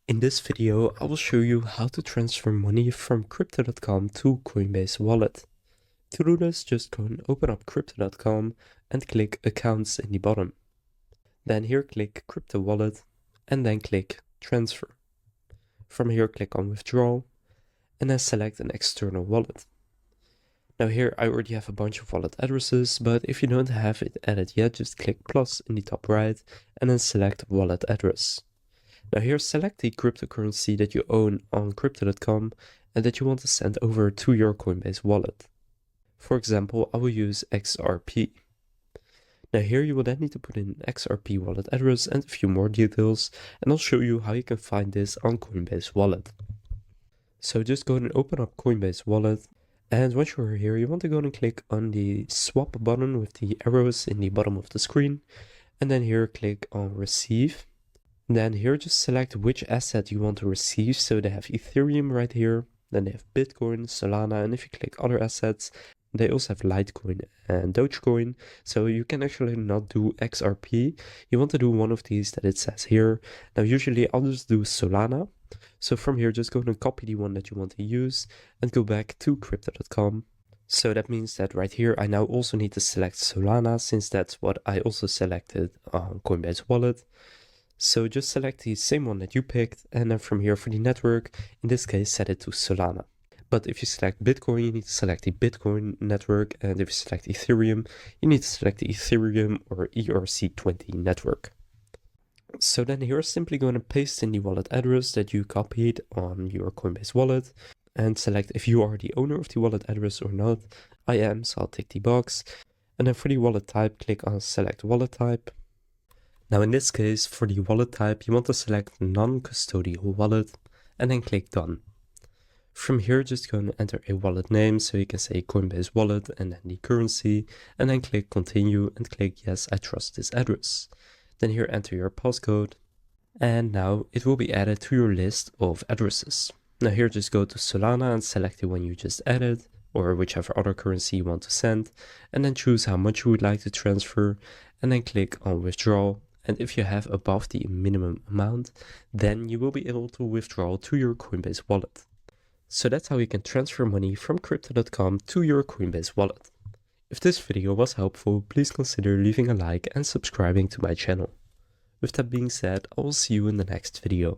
In this video, I will show you how to transfer money from crypto.com to Coinbase wallet. To do this, just go and open up crypto.com and click accounts in the bottom. Then here click crypto wallet and then click transfer. From here click on withdraw and then select an external wallet. Now here I already have a bunch of wallet addresses, but if you don't have it added yet, just click plus in the top right and then select wallet address. Now here select the cryptocurrency that you own on crypto.com and that you want to send over to your Coinbase wallet. For example, I will use XRP. Now here you will then need to put in an XRP wallet address and a few more details, and I'll show you how you can find this on Coinbase wallet. So just go and open up Coinbase wallet, and once you're here you want to go and click on the swap button with the arrows in the bottom of the screen, and then here click on receive. Then here just select which asset you want to receive. So they have Ethereum right here, then they have Bitcoin, Solana, and if you click other assets, they also have Litecoin and Dogecoin. So you can actually not do XRP. You want to do one of these that it says here. Now usually I'll just do Solana. So from here just go and copy the one that you want to use and go back to crypto.com. So that means that right here I now also need to select Solana, since that's what I also selected on Coinbase wallet. So just select the same one that you picked, and then from here for the network, in this case set it to Solana. But if you select Bitcoin, you need to select the Bitcoin network, and if you select Ethereum, you need to select the Ethereum or ERC20 network. So then here simply going to paste in the wallet address that you copied on your Coinbase wallet, and select if you are the owner of the wallet address or not. I am, so I'll tick the box. And then for the wallet type, click on select wallet type. Now in this case, for the wallet type, you want to select non-custodial wallet and then click done. From here, just go and enter a wallet name, so you can say Coinbase wallet and then the currency, and then click continue and click yes, I trust this address. Then here enter your passcode, and now it will be added to your list of addresses. Now here just go to Solana and select the one you just added, or whichever other currency you want to send, and then choose how much you would like to transfer, and then click on withdraw. And if you have above the minimum amount, then you will be able to withdraw to your Coinbase wallet. So that's how you can transfer money from crypto.com to your Coinbase wallet. If this video was helpful, please consider leaving a like and subscribing to my channel. With that being said, I will see you in the next video.